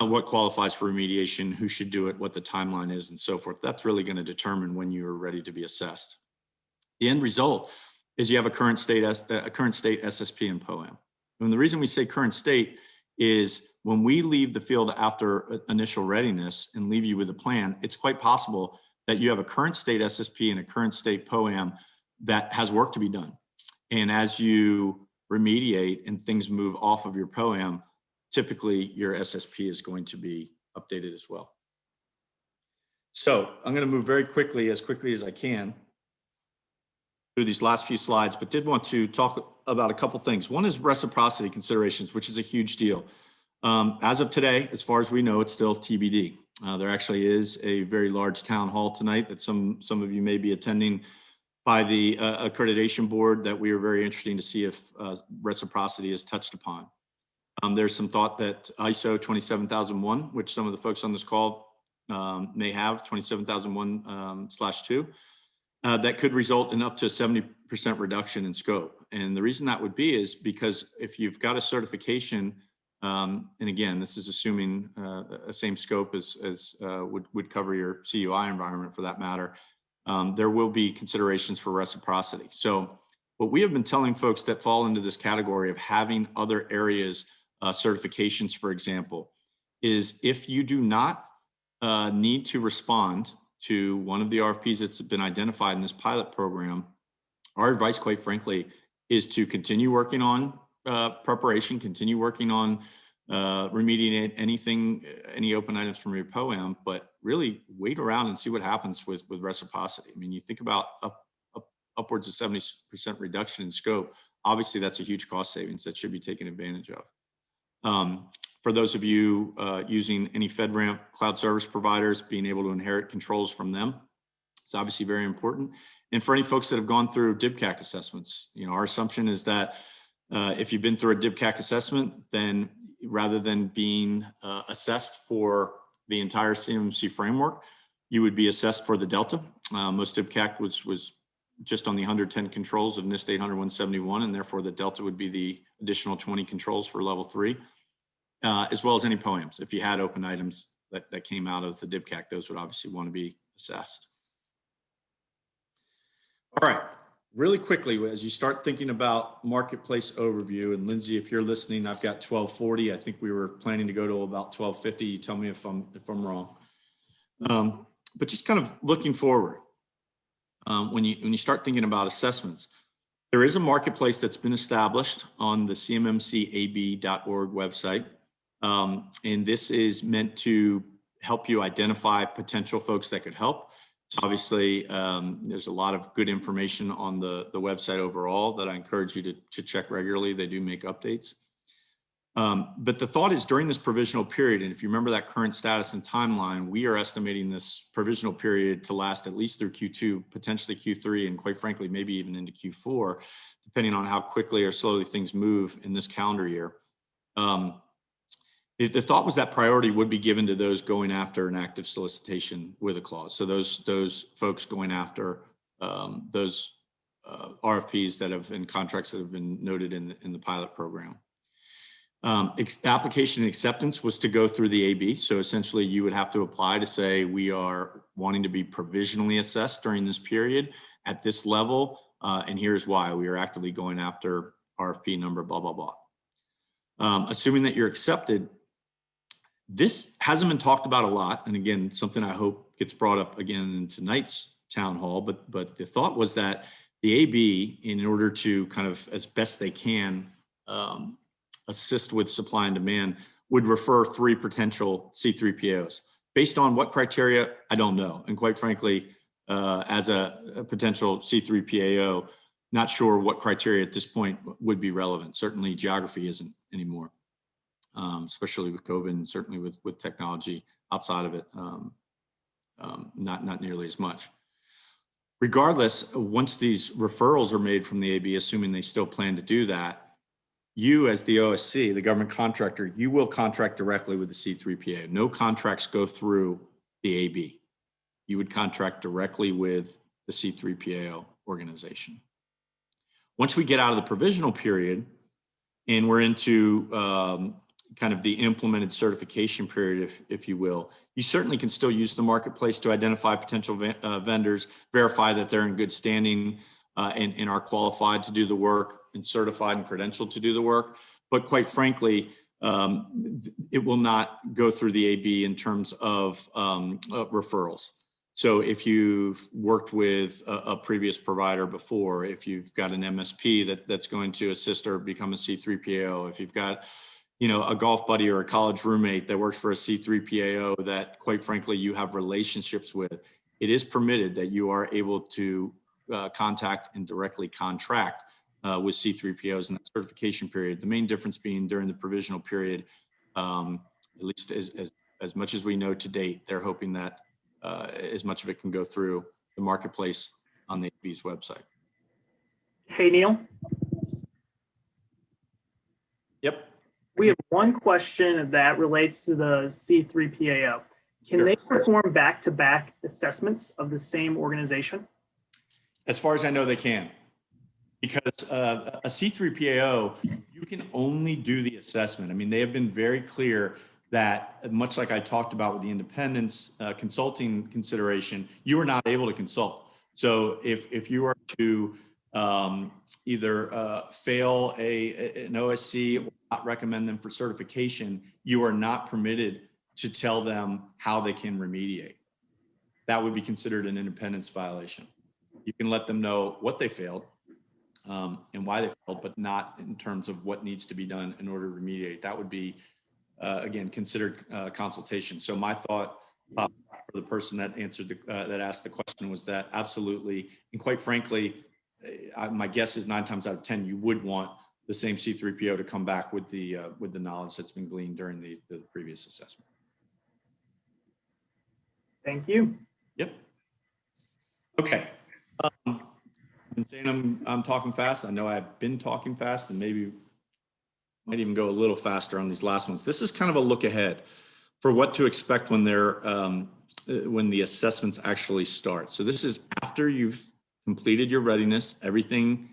what qualifies for remediation, who should do it, what the timeline is, and so forth. That's really going to determine when you're ready to be assessed. The end result is you have a current state SSP and POAM. And the reason we say current state is when we leave the field after initial readiness and leave you with a plan, it's quite possible that you have a current state SSP and a current state POAM that has work to be done. And as you remediate and things move off of your POAM, typically your SSP is going to be updated as well. So I'm going to move very quickly as I can through these last few slides, but did want to talk about a couple things. One is reciprocity considerations, which is a huge deal. As of today, as far as we know, it's still TBD. There actually is a very large town hall tonight that some of you may be attending by the Accreditation Board that we are very interested to see if reciprocity is touched upon. There's some thought that ISO 27001, which some of the folks on this call may have, 27001/2, that could result in up to a 70% reduction in scope. And the reason that would be is because if you've got a certification, and again, this is assuming a same scope as would cover your CUI environment for that matter, there will be considerations for reciprocity. So what we have been telling folks that fall into this category of having other areas, certifications, for example, is if you do not need to respond to one of the RFPs that's been identified in this pilot program, our advice, quite frankly, is to continue working on preparation, continue working on remediating any open items from your POAM, but really wait around and see what happens with reciprocity. I mean, you think about upwards of 70% reduction in scope. Obviously, that's a huge cost savings that should be taken advantage of. For those of you using any FedRAMP cloud service providers, being able to inherit controls from them, it's obviously very important. And for any folks that have gone through DBCAC assessments, our assumption is that if you've been through a DBCAC assessment, then rather than being assessed for the entire CMMC framework, you would be assessed for the Delta. Most DBCAC was just on the 110 controls of NIST 800-171, and therefore the Delta would be the additional 20 controls for level 3, as well as any POAMs. If you had open items that came out of the DBCAC, those would obviously want to be assessed. All right, really quickly, as you start thinking about marketplace overview, and Lindsay, if you're listening, I've got 1240. I think we were planning to go to about 1250. You tell me if I'm wrong. But just kind of looking forward, when you start thinking about assessments, there is a marketplace that's been established on the cmmcab.org website. And this is meant to help you identify potential folks that could help. It's obviously, there's a lot of good information on the website overall that I encourage you to check regularly. They do make updates. But the thought is during this provisional period, and if you remember that current status and timeline, we are estimating this provisional period to last at least through Q2, potentially Q3, and quite frankly, maybe even into Q4, depending on how quickly or slowly things move in this calendar year. The thought was that priority would be given to those going after an active solicitation with a clause. So those folks going after those RFPs that have in contracts that have been noted in the pilot program. Application acceptance was to go through the AB. So essentially you would have to apply to say, we are wanting to be provisionally assessed during this period at this level. And here's why: we are actively going after RFP number, blah, blah, blah. Assuming that you're accepted, this hasn't been talked about a lot. And again, something I hope gets brought up again in tonight's town hall, but the thought was that the AB, in order to kind of, as best they can, assist with supply and demand, would refer 3 potential C3PAOs. Based on what criteria, I don't know. And quite frankly, as a potential C3PAO, not sure what criteria at this point would be relevant. Certainly geography isn't anymore, especially with COVID, and certainly with technology outside of it, not nearly as much. Regardless, once these referrals are made from the AB, assuming they still plan to do that, you as the OSC, the government contractor, you will contract directly with the C3PA. No contracts go through the AB. You would contract directly with the C3PAO organization. Once we get out of the provisional period and we're into kind of the implemented certification period, if you will, you certainly can still use the marketplace to identify potential vendors, verify that they're in good standing and are qualified to do the work and certified and credentialed to do the work. But quite frankly, it will not go through the AB in terms of referrals. So if you've worked with a previous provider before, if you've got an MSP that's going to assist or become a C3PAO, if you've got a golf buddy or a college roommate that works for a C3PAO that quite frankly you have relationships with, it is permitted that you are able to contact and directly contract with C3PAOs in that certification period. The main difference being during the provisional period, at least as much as we know to date, they're hoping that as much of it can go through the marketplace on the AB's website. Hey, Neil. Yep. We have one question that relates to the C3PAO. Can Sure. they perform back-to-back assessments of the same organization? As far as I know, they can. Because a C3PAO, you can only do the assessment. I mean, they have been very clear that, much like I talked about with the independence consulting consideration, you are not able to consult. So if you are to either fail an OSC or not recommend them for certification, you are not permitted to tell them how they can remediate. That would be considered an independence violation. You can let them know what they failed and why they failed, but not in terms of what needs to be done in order to remediate. That would be, again, considered consultation. So my thought for the person that answered that asked the question was that absolutely, and quite frankly, my guess is 9 times out of 10 you would want the same C3PO to come back with the knowledge that's been gleaned during the previous assessment. Thank you. Yep. Okay. I've been saying I'm talking fast. I know I've been talking fast, and maybe might even go a little faster on these last ones. This is kind of a look ahead for what to expect when when the assessments actually start. So this is after you've completed your readiness. Everything,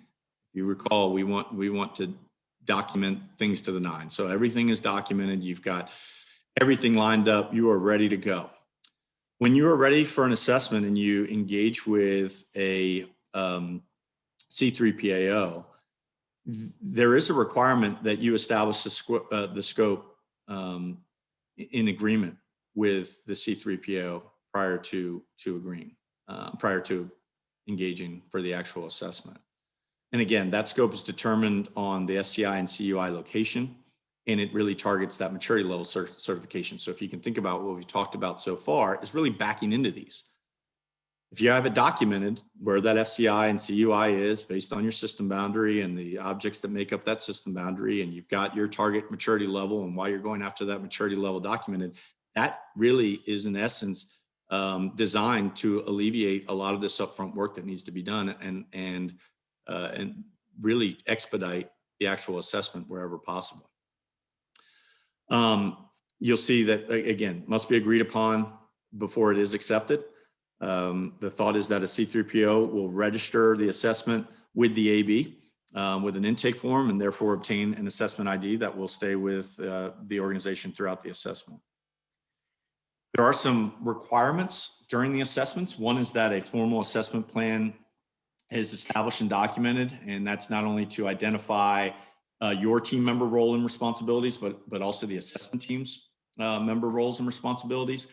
you recall, we want to document things to the 9. So everything is documented. You've got everything lined up. You are ready to go. When you are ready for an assessment and you engage with a C3PAO, there is a requirement that you establish the scope in agreement with the C3PAO prior to agreeing, prior to engaging for the actual assessment. And again, that scope is determined on the SCI and CUI location, and it really targets that maturity level certification. So if you can think about what we've talked about so far, is really backing into these. If you have it documented where that FCI and CUI is based on your system boundary and the objects that make up that system boundary, and you've got your target maturity level and why you're going after that maturity level documented, that really is in essence designed to alleviate a lot of this upfront work that needs to be done and really expedite the actual assessment wherever possible. You'll see that, again, must be agreed upon before it is accepted. The thought is that a C3PO will register the assessment with the AB with an intake form and therefore obtain an assessment ID that will stay with the organization throughout the assessment. There are some requirements during the assessments. One is that a formal assessment plan is established and documented, and that's not only to identify your team member role and responsibilities, but also the assessment team's member roles and responsibilities.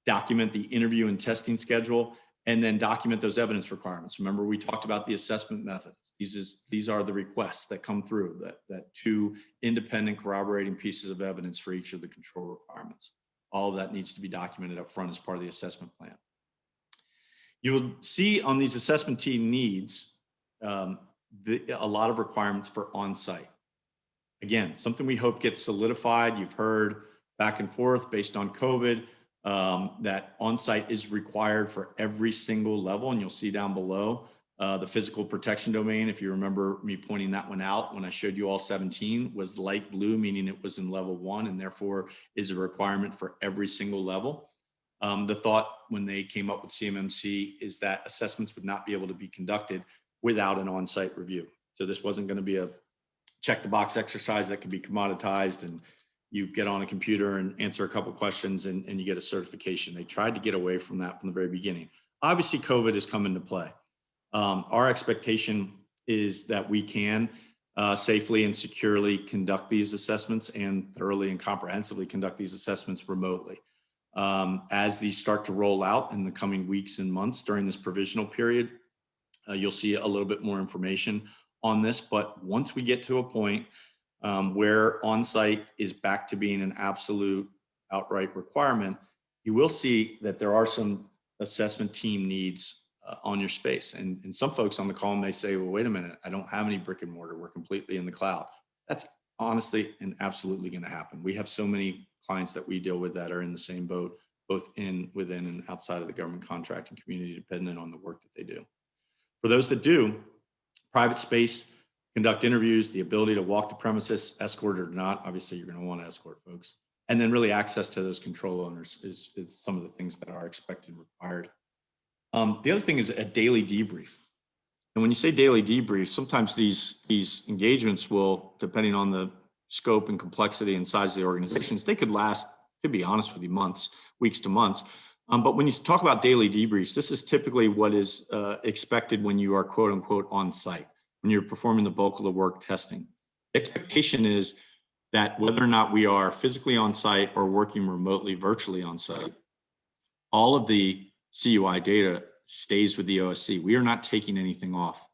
Document the interview and testing schedule, and then document those evidence requirements. Remember, we talked about the assessment methods. These are the requests that come through, that two independent corroborating pieces of evidence for each of the control requirements. All of that needs to be documented up front as part of the assessment plan. You'll see on these assessment team needs a lot of requirements for on-site. Again, something we hope gets solidified. You've heard back and forth based on COVID that on-site is required for every single level, and you'll see down below the physical protection domain. If you remember me pointing that one out when I showed you all 17, was light blue, meaning it was in level 1 and therefore is a requirement for every single level. The thought when they came up with CMMC is that assessments would not be able to be conducted without an on-site review. So this wasn't going to be a check the box exercise that could be commoditized and you get on a computer and answer a couple questions and you get a certification. They tried to get away from that from the very beginning. Obviously, COVID has come into play. Our expectation is that we can safely and securely conduct these assessments and thoroughly and comprehensively conduct these assessments remotely. As these start to roll out in the coming weeks and months during this provisional period, you'll see a little bit more information on this. But once we get to a point where on-site is back to being an absolute outright requirement, you will see that there are some assessment team needs on your space. And some folks on the call may say, well, wait a minute, I don't have any brick and mortar. We're completely in the cloud. That's honestly and absolutely going to happen. We have so many clients that we deal with that are in the same boat, both within and outside of the government contracting community, depending on the work that they do. For those that do, private space, conduct interviews, the ability to walk the premises, escorted or not. Obviously, you're going to want to escort folks. And then really access to those control owners is some of the things that are expected and required. The other thing is a daily debrief. And when you say daily debrief, sometimes these engagements will, depending on the scope and complexity and size of the organizations, they could last, to be honest with you, months, weeks to months. But when you talk about daily debriefs, this is typically what is expected when you are quote unquote on site, when you're performing the bulk of the work testing. The expectation is that whether or not we are physically on site or working remotely, virtually on site, all of the CUI data stays with the OSC. We are not taking anything off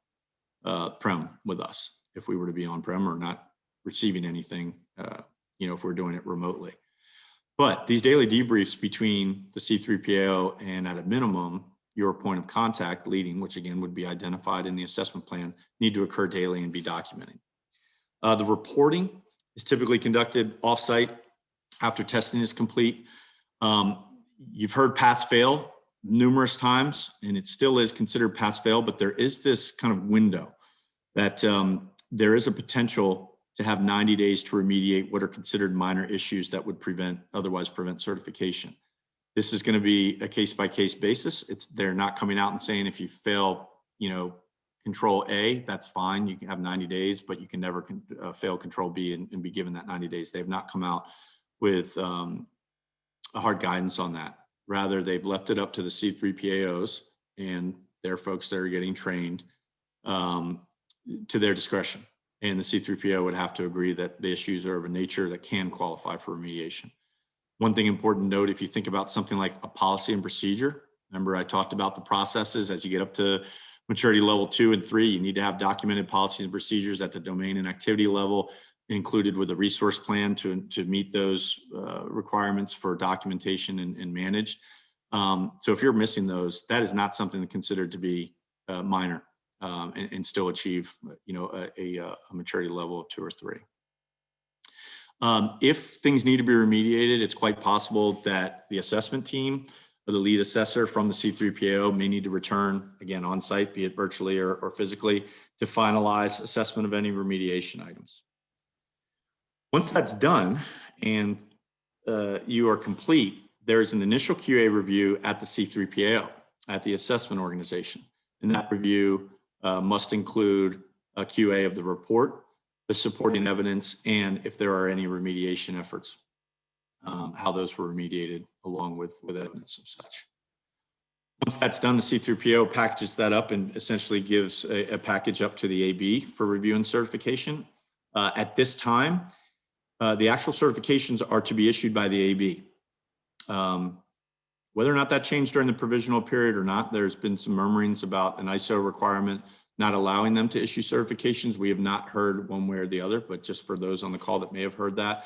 prem with us if we were to be on prem, or not receiving anything, if we're doing it remotely. But these daily debriefs between the C3PAO and, at a minimum, your point of contact leading, which again would be identified in the assessment plan, need to occur daily and be documented. The reporting is typically conducted offsite after testing is complete. You've heard pass fail numerous times, and it still is considered pass fail, but there is this kind of window that there is a potential to have 90 days to remediate what are considered minor issues that would otherwise prevent certification. This is going to be a case-by-case basis. They're not coming out and saying if you fail, control A, that's fine. You can have 90 days, but you can never fail control B and be given that 90 days. They have not come out with a hard guidance on that. Rather, they've left it up to the C3PAOs and their folks that are getting trained to their discretion. And the C3PO would have to agree that the issues are of a nature that can qualify for remediation. One thing important to note, if you think about something like a policy and procedure, remember I talked about the processes as you get up to maturity level 2 and 3, you need to have documented policies and procedures at the domain and activity level, included with a resource plan to meet those requirements for documentation and managed. So if you're missing those, that is not something considered to be minor and still achieve, a maturity level of 2 or 3. If things need to be remediated, it's quite possible that the assessment team or the lead assessor from the C3PAO may need to return again on site, be it virtually or physically, to finalize assessment of any remediation items. Once that's done and you are complete, there's an initial QA review at the C3PAO, at the assessment organization. And that review must include a QA of the report, the supporting evidence, and if there are any remediation efforts, how those were remediated along with evidence of such. Once that's done, the C3PO packages that up and essentially gives a package up to the AB for review and certification. At this time, the actual certifications are to be issued by the AB. Whether or not that changed during the provisional period or not, there's been some murmurings about an ISO requirement not allowing them to issue certifications. We have not heard one way or the other, but just for those on the call that may have heard that,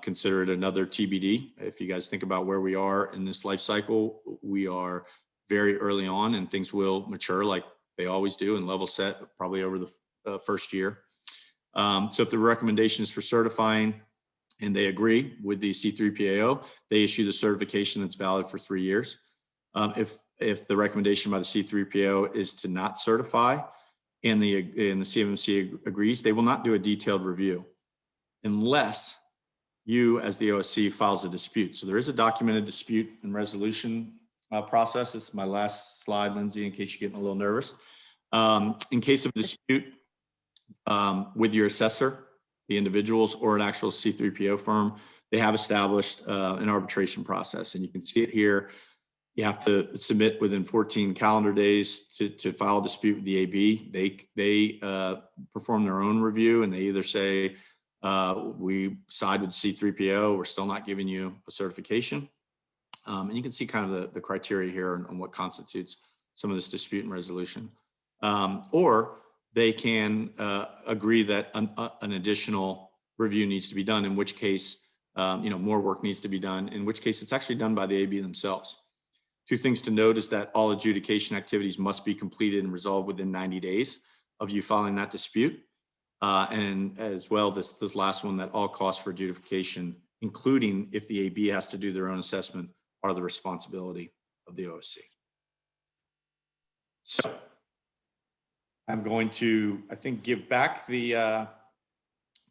consider it another TBD. If you guys think about where we are in this life cycle, we are very early on and things will mature like they always do and level set probably over the first year. So if the recommendation is for certifying and they agree with the C3PAO, they issue the certification that's valid for 3 years. If the recommendation by the C3PAO is to not certify and the CMMC agrees, they will not do a detailed review unless you as the OSC files a dispute. So there is a documented dispute and resolution process. This is my last slide, Lindsay, in case you're getting a little nervous. In case of a dispute with your assessor, the individuals or an actual C3PO firm, they have established an arbitration process. And you can see it here. You have to submit within 14 calendar days to file a dispute with the AB. They perform their own review and they either say, we side with C3PO, we're still not giving you a certification. And you can see kind of the criteria here on what constitutes some of this dispute and resolution. Or they can agree that an additional review needs to be done, in which case, more work needs to be done, in which case it's actually done by the AB themselves. 2 things to note is that all adjudication activities must be completed and resolved within 90 days of you filing that dispute. And as well, this last one, that all costs for adjudication, including if the AB has to do their own assessment, are the responsibility of the OSC. So I'm going to, I think, give back the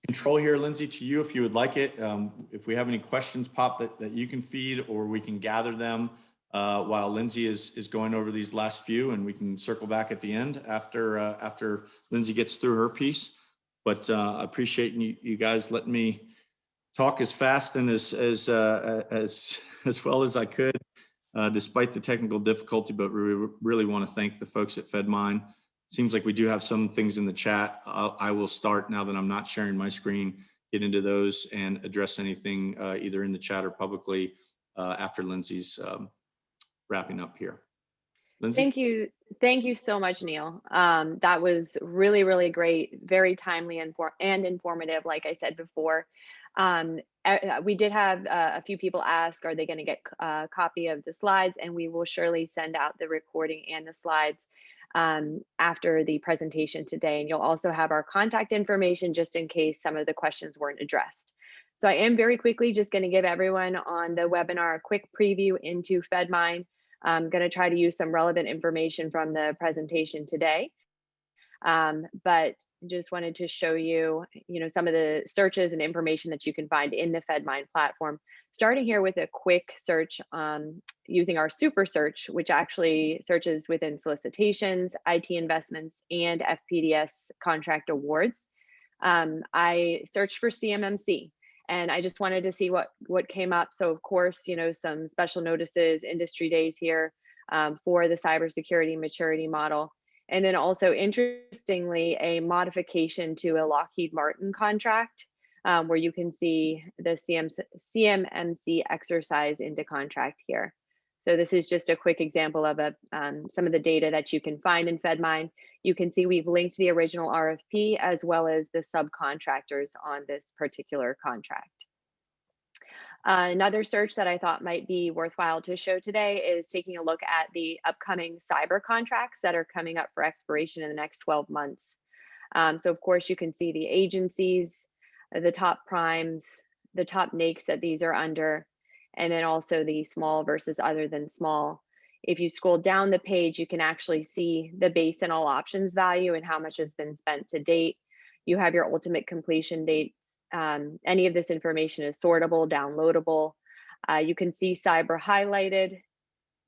control here, Lindsay, to you if you would like it. If we have any questions pop that you can feed, or we can gather them while Lindsay is going over these last few, and we can circle back at the end after Lindsay gets through her piece. But I appreciate you guys letting me talk as fast and as well as I could, despite the technical difficulty. But we really want to thank the folks at Fedmine. Seems like we do have some things in the chat. I will start now that I'm not sharing my screen, get into those and address anything either in the chat or publicly after Lindsay's wrapping up here. Lindsay? Thank you so much, Neil. That was really, really great, very timely and informative, like I said before. We did have a few people ask, are they going to get a copy of the slides? And we will surely send out the recording and the slides after the presentation today. And you'll also have our contact information just in case some of the questions weren't addressed. So I am very quickly just going to give everyone on the webinar a quick preview into Fedmine. I'm going to try to use some relevant information from the presentation today. But just wanted to show you, some of the searches and information that you can find in the Fedmine platform. Starting here with a quick search using our super search, which actually searches within solicitations, IT investments, and FPDS contract awards. I searched for CMMC. And I just wanted to see what came up. So of course, some special notices, industry days here for the cybersecurity maturity model. And then also, interestingly, a modification to a Lockheed Martin contract, where you can see the CMMC exercise into contract here. So this is just a quick example of some of the data that you can find in Fedmine. You can see we've linked the original RFP as well as the subcontractors on this particular contract. Another search that I thought might be worthwhile to show today is taking a look at the upcoming cyber contracts that are coming up for expiration in the next 12 months. So of course you can see the agencies, the top primes, the top NAICS that these are under, and then also the small versus other than small. If you scroll down the page, you can actually see the base and all options value and how much has been spent to date. You have your ultimate completion dates. Any of this information is sortable, downloadable. You can see cyber highlighted,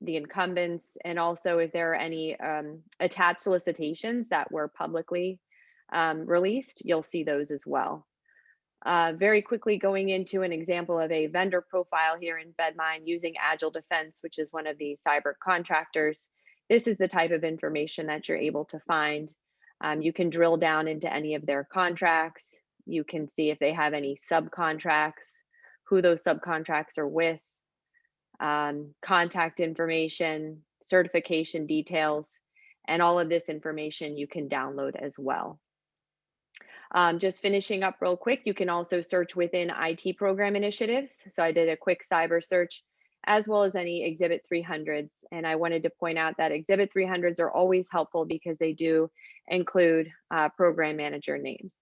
the incumbents, and also if there are any attached solicitations that were publicly released, you'll see those as well. Very quickly going into an example of a vendor profile here in Fedmine using Agile Defense, which is one of the cyber contractors. This is the type of information that you're able to find. You can drill down into any of their contracts. You can see if they have any subcontracts, who those subcontracts are with, contact information, certification details, and all of this information you can download as well. Just finishing up real quick, you can also search within IT program initiatives. So I did a quick cyber search as well as any Exhibit 300s. And I wanted to point out that Exhibit 300s are always helpful because they do include program manager names.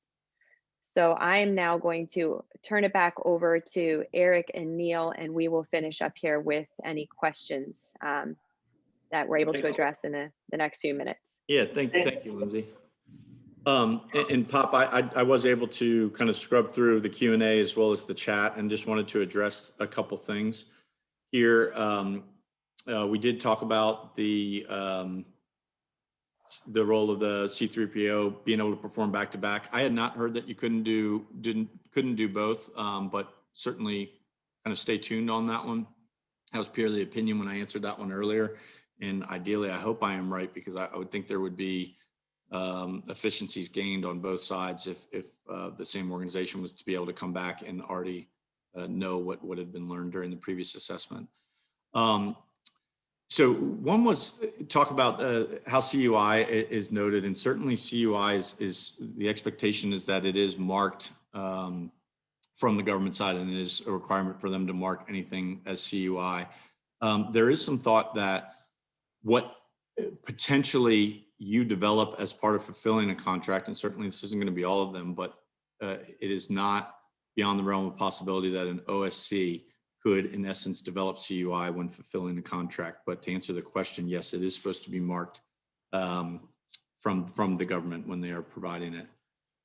So I am now going to turn it back over to Eric and Neil, and we will finish up here with any questions that we're able to address in the next few minutes. Yeah, thank you, Lindsay. And Pop, I was able to kind of scrub through the Q&A as well as the chat, and just wanted to address a couple things here. We did talk about the role of the C3PO being able to perform back-to-back. I had not heard that you couldn't do both, but certainly kind of stay tuned on that one. That was purely opinion when I answered that one earlier, and ideally, I hope I am right, because I would think there would be efficiencies gained on both sides if the same organization was to be able to come back and already know what had been learned during the previous assessment. So one was talk about how CUI is noted, and certainly CUI is the expectation is that it is marked from the government side, and it is a requirement for them to mark anything as CUI. There is some thought that what potentially you develop as part of fulfilling a contract, and certainly this isn't going to be all of them, but it is not beyond the realm of possibility that an OSC could, in essence, develop CUI when fulfilling the contract. But to answer the question, yes, it is supposed to be marked from the government when they are providing it.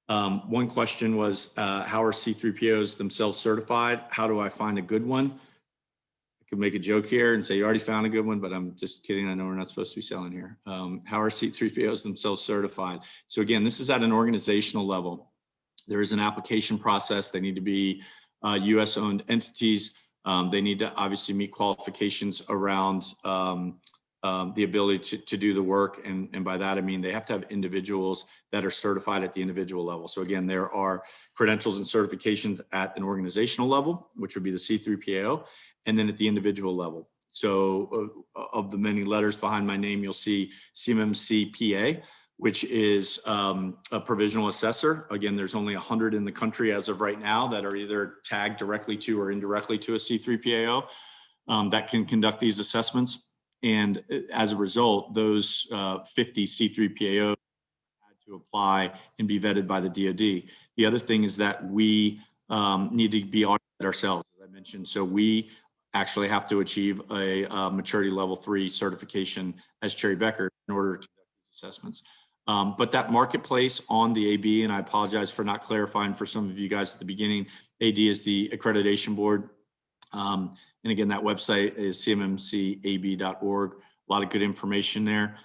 One question was, how are C3POs themselves certified? How do I find a good one? I could make a joke here and say you already found a good one, but I'm just kidding. I know we're not supposed to be selling here. How are C3POs themselves certified? So again, this is at an organizational level. There is an application process. They need to be US-owned entities. They need to obviously meet qualifications around the ability to do the work. And by that, I mean, they have to have individuals that are certified at the individual level. So again, there are credentials and certifications at an organizational level, which would be the C3PAO, and then at the individual level. So of the many letters behind my name, you'll see CMMC PA, which is a provisional assessor. Again, there's only 100 in the country as of right now that are either tagged directly to or indirectly to a C3PAO that can conduct these assessments. And as a result, those 50 C3PAO had to apply and be vetted by the DoD. The other thing is that we need to be audited ourselves, as I mentioned. So we actually have to achieve a maturity level 3 certification as Cherry Bekaert in order to conduct these assessments. But that marketplace on the AB, and I apologize for not clarifying for some of you guys at the beginning, AD is the Accreditation Board. And again, that website is cmmcab.org. A lot of good information there.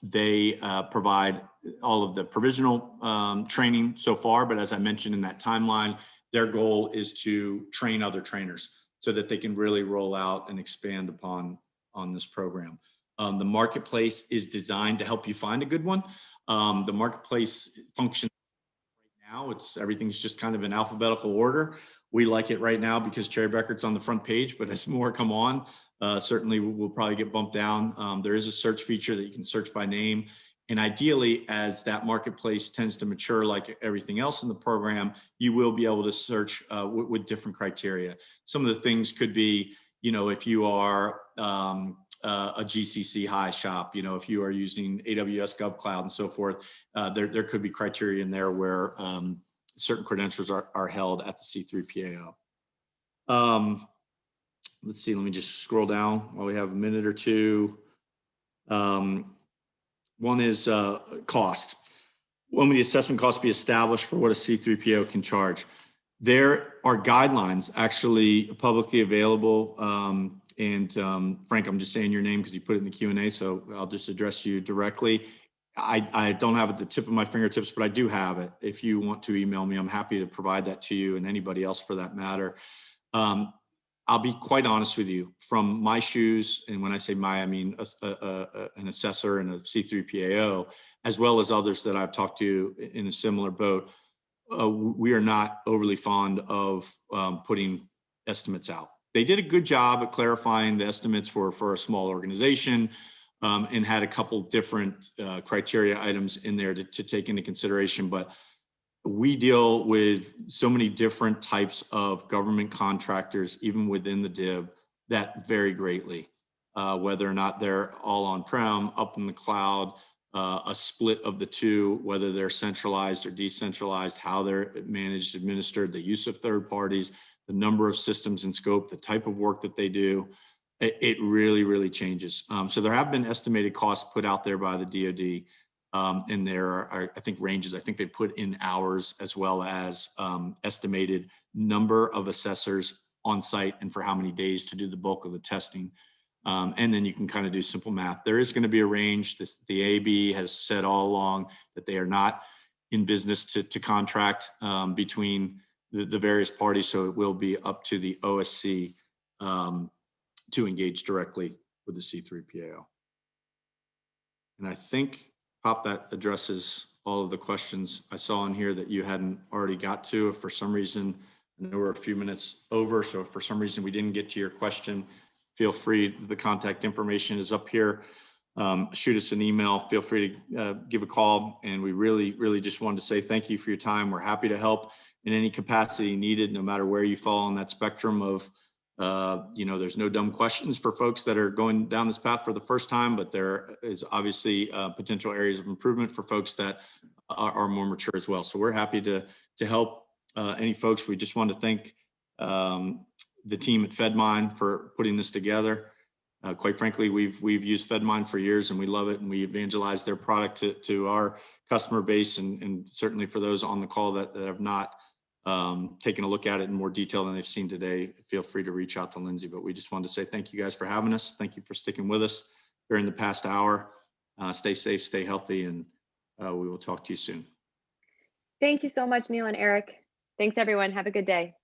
They provide all of the provisional training so far, but as I mentioned in that timeline, their goal is to train other trainers so that they can really roll out and expand upon this program. The marketplace is designed to help you find a good one. The marketplace function right now, everything's just kind of in alphabetical order. We like it right now because Cherry Bekaert's on the front page, but as more come on, certainly we'll probably get bumped down. There is a search feature that you can search by name. And ideally, as that marketplace tends to mature like everything else in the program, you will be able to search with different criteria. Some of the things could be, if you are a GCC high shop, if you are using AWS GovCloud and so forth, there could be criteria in there where certain credentials are held at the C3PAO. Let's see, let me just scroll down while we have a minute or two. One is cost. When will the assessment cost be established for what a C3PAO can charge? There are guidelines actually publicly available. Frank, I'm just saying your name because you put it in the Q&A, so I'll just address you directly. I don't have it at the tip of my fingertips, but I do have it. If you want to email me, I'm happy to provide that to you and anybody else for that matter. I'll be quite honest with you, from my shoes, and when I say my, I mean an assessor and a C3PAO, as well as others that I've talked to in a similar boat, we are not overly fond of putting estimates out. They did a good job at clarifying the estimates for a small organization, and had a couple different criteria items in there to take into consideration. But we deal with so many different types of government contractors, even within the DIB, that vary greatly, whether or not they're all on-prem, up in the cloud, a split of the two, whether they're centralized or decentralized, how they're managed, administered, the use of third parties, the number of systems in scope, the type of work that they do. It really, really changes. So there have been estimated costs put out there by the DoD. And there are, I think, ranges. I think they put in hours as well as estimated number of assessors on site and for how many days to do the bulk of the testing. And then you can kind of do simple math. There is going to be a range. The AB has said all along that they are not in business to contract between the various parties. So it will be up to the OSC to engage directly with the C3PAO. And I think, Pop, that addresses all of the questions I saw in here that you hadn't already got to. If for some reason, I know we're a few minutes over, so if for some reason we didn't get to your question, feel free, the contact information is up here. Shoot us an email, feel free to give a call. And we really, really just wanted to say thank you for your time. We're happy to help in any capacity needed, no matter where you fall on that spectrum of, there's no dumb questions for folks that are going down this path for the first time, but there is obviously potential areas of improvement for folks that are more mature as well. So we're happy to help any folks. We just want to thank the team at Fedmine for putting this together. Quite frankly, we've used Fedmine for years and we love it, and we evangelize their product to our customer base, and certainly for those on the call that have not taken a look at it in more detail than they've seen today, feel free to reach out to Lindsay. But we just wanted to say thank you guys for having us. Thank you for sticking with us during the past hour. Stay safe, stay healthy, and we will talk to you soon. Thank you so much, Neil and Eric. Thanks, everyone. Have a good day.